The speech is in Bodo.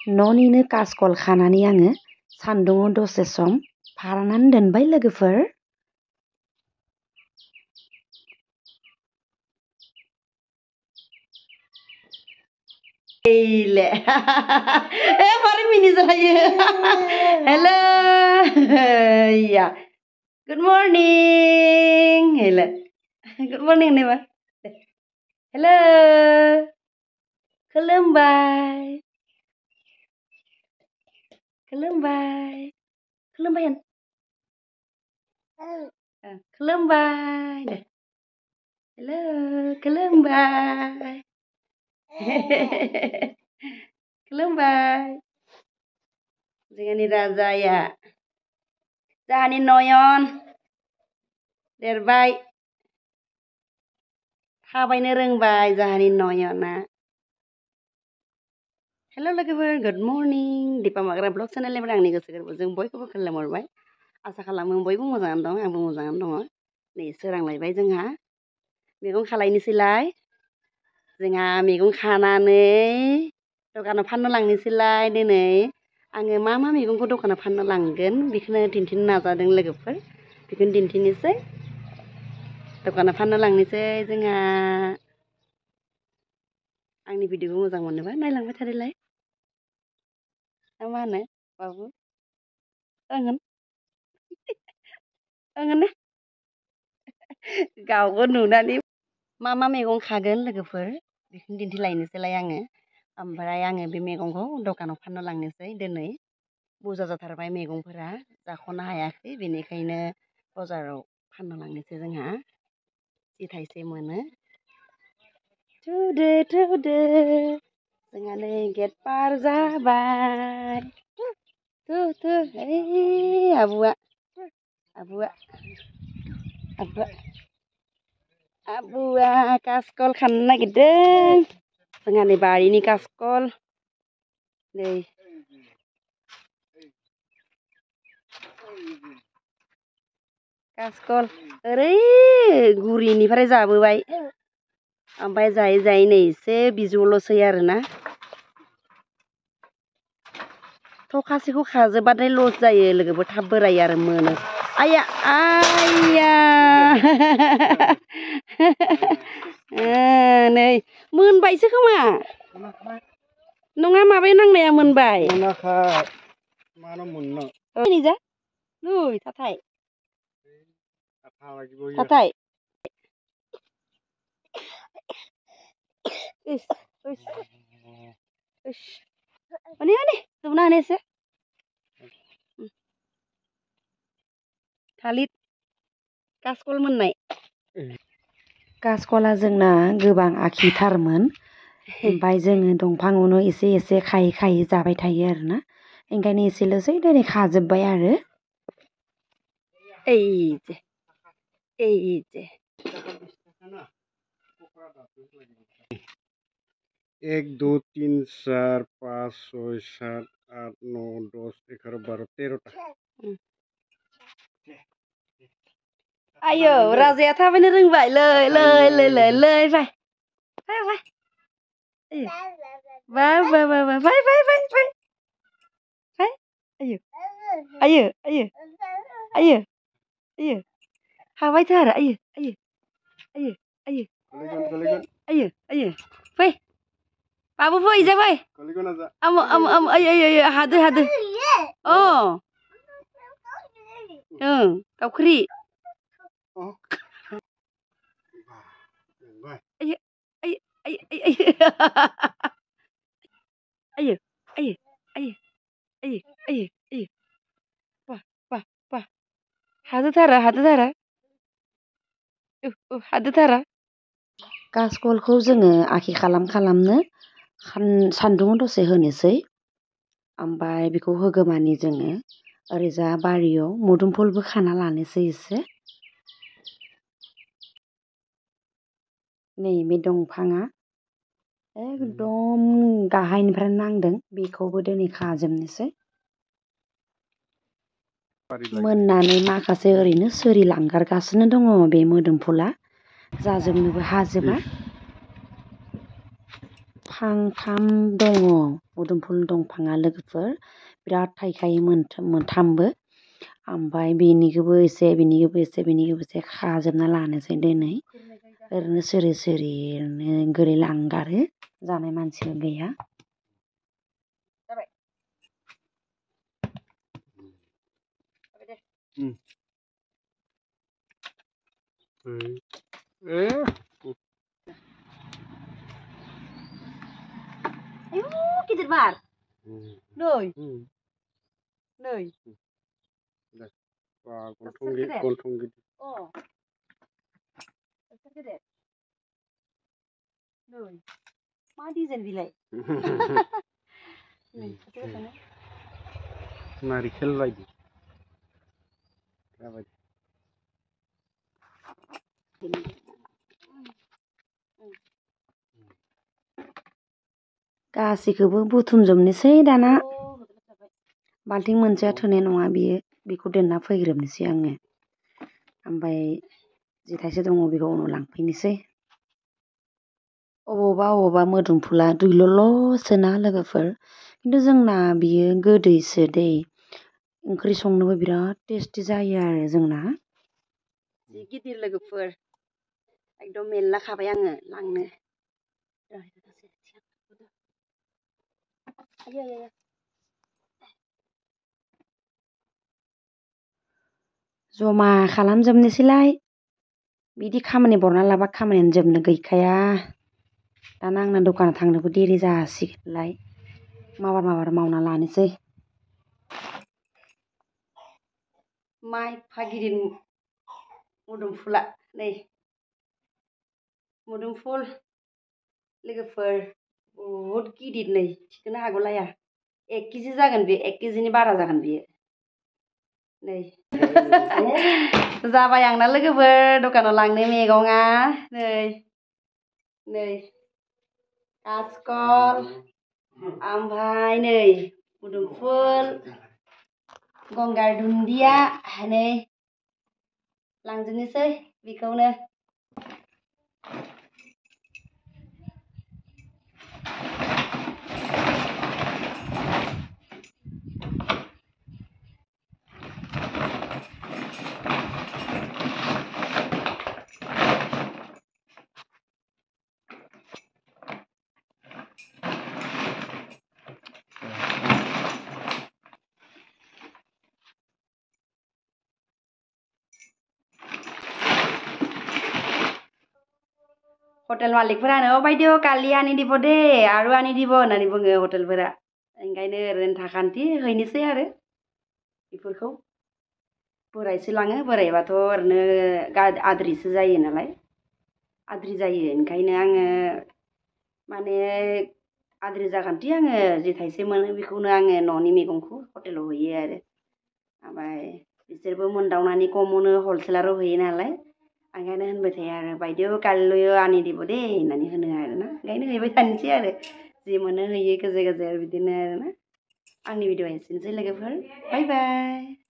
न'निनो कासकल खानानै आङो सान्दुङाव दसे सम फारानानै दोनबाय लोगोफोर। Ile. Mari mini saya. Hello. Iya. Good morning. Hello. Good morning nih, Mas. Hello. Kelembay. Kelembay. Kelembayan. Kelembay deh. Hello, kelembay. Kelembay. Jangan raja ya. Jangan noyon. Derbay. थाबायनो रोंबाय जाहानि नयना। हेल' लोगोफोर, गुड मर्निं। दिपा माग्रा ब्लग चेनेलनिफ्राय आंनि गोसो गोरबोजों बयखौबो खुलुमहरबाय। आसा खालामो बयबो मोजाङानो दं, आंबो मोजाङानो दङ। नै सोरांलायबाय जोंहा। मैगं खालायनोसैलाय। जोंहा मैगं खानानै दखानाव फाननो लांनोसैलाय दिनै। आङो मा मा मैगंखौ दखानाव फाननो लांगोन बेखौनो दिन्थिनो नाजादों लोगोफोर। बेखौनो दिन्थिनोसै। दखानाव फाननो लांनोसै जोंहा। आंनि भिडिअखौ मोजां मोनोबा नायलांबाय थादोलाय। मा होनो बाबु? ओंगोन? ओंगोन ना? गावबो नुनानै मा मा मैगं खागोन लोगोफोर बेखौनो दिन्थिलायनोसैलाय आङो। ओमफ्राय आङो बे मैगंखौ दखानाव फाननो लांनोसै दिनै। बुरजा जाथारबाय मैगंफोरा जाख'नो हायाखै, बेनिखायनो बाजाराव फाननो लांनोसै जोंहा। जि थाइसे मोनो। थुदो थुदो जोंहा नै गेट पार जाबाय। थु थु ओइ आबुआ आबुआ कासकल खानो नागिरदों। जोंहा नै बारिनि कासकल। नै कासकल ओरै गुरिनिफ्राय जाबोबाय। ओमफ्राय जायै जायै नै एसे बिजौल'सै आरोना। थखासेखौ खाजोबबाथाय लस जायो लोगोफोर, थाब बोरायो आरो मोनो। आइया आइया नै मोनबायसो खोमा। नङा माबायाव नांनाया मोनबाय। निजा नै थाथाय थाथाय अनि अनि जोबना होनो एसे थालिर कासकल मोननाय। कासकला जोंना गोबां आखिथारमोन। ओमफ्राय जोङो दंफाङावनो एसे एसे खायै खायै जाबाय थायो आरोना। ओंखायनो एसेल'सै दिनै खाजोब्बाय आरो। एइजे एइजे 1 2 3 4 5 6 7 8 9 10 11 12 13टा। आयौ राजाया थाबायनो रोंबाय। लै लै लै लै लै फै फै फै बा बा बा बा फै फै फै फै फै आयौ आयौ आयौ आयौ आयौ हाबायथ' आरो आयौ आयौ आयौ आयौ आयौ आयौ फै बाबु फै इजा फै। आम आम आम आय आय आय हादो हादो। अ ओं दाउख्रि। आयौ आयौ आयौ आयौ आयौ आयौ आयौ आयौ आयौ आयौ बा बा बा हादोथारा हादोथारा हादोथारा। कासकलखौ जोङो आखि खालामनो सान्दुङाव दसे होनोसै। ओमफ्राय बेखौ होगोमानि जोङो ओरैजा बारियाव मुदुमफुलबो खाना लानोसै एसे। नै बे दंफाङा एकदम गाहायनिफ्राय नांदों, बेखौबो दिनै खाजोबनोसै। मोननानै माखासे ओरैनो सोरिलांगारगासिनो दङ बे मोदोमफुला। जाजोबनोबो हाजोबा। फांथाम दङ मोदोमफुल दंफाङा लोगोफोर बिराद थाइखायो मोनथामबो ओमफ्राय बेनिखौबो एसे बेनिखौबो एसे बेनिखौबो एसे खाजोबना लानोसै दिनै ओरैनो सोरै सोरै ओरैनो गोलैलांगारो जानाय मानसिबो गैया आयु गिदिर बार नै नै गन्थं गिदिर अ गिदिर नै मा डिजाइन बिलाय नारिखेल बायदि जाबाय गासैखौबो बुथुमजोबनोसै दाना बाल्थिं मोनसेया थोनाय नङा बियो बेखौ दोनना फैग्रोबनोसै आङो ओमफ्राय जि थाइसे दङ बेखौ उनाव लांफैनोसै अबावबा मोदोमफुला दैल'ल'सोना लोगोफोर खिन्थु जोंना बियो गोदैसो दै ओंख्रि संनोबो बिराद टेस्टि जायो आरो जोंना जि गिदिर लोगोफोर एकदम मेरला खाबाय आङो लांनो जमा खालामजोबनोसैलाय बिदि खामानि बरना लाबा खामानियानो जोबनो गैखाया दाना आंना दखानाव थांनोबो देरि जासिगोनलाय माबार मावना लानोसै मा एफा गिदिर मोदोमफुला नै मोदोमफुल लोगोफोर बहुद गिदिर नै थिखोनो हागौलाया 1 केजि जागोन बे 1 केजिनि बारा जागोन बियो नै जाबाय आंना लोगोफोर दखानाव लांनो मैगङा नै काचकल ओमफ्राय नै मोदोमफुल गंगार दुन्दिया नै लांजोबनोसै बेखौनो हटेल मालिकफोरानो बायदेव कालि आनि दिब दे आरो आनि दिब होननानै बुङो हटेलफोरा ओंखायनो ओरैनो थाखान्थि हैनोसै आरो बेफोरखौ बोरायसो लाङो बोरायबाथ' ओरैनो आद्रिसो जायो नालाय आद्रि जायो ओंखायनो आङो माने आद्रि जाखान्थि आङो जि थाइसे मोनो बेखौनो आङो न'नि मैगंखौ हटेलाव हैयो आरो ओमफ्राय बिसोरबो मोनदावनानै खम मोनो हलसेलाराव हैयो नालाय ओंखायनो होनबाय थायो आरो बायदेव कालिल' आनि दिब दे होननानै होनो आरोना ओंखायनो हैबाय थानोसै आरो जि मोनो हैयो गेजेर गेजेर बिदिनो आरोना आंनि भिडिअ'आ एसेनोसै लोगोफोर बाय बाय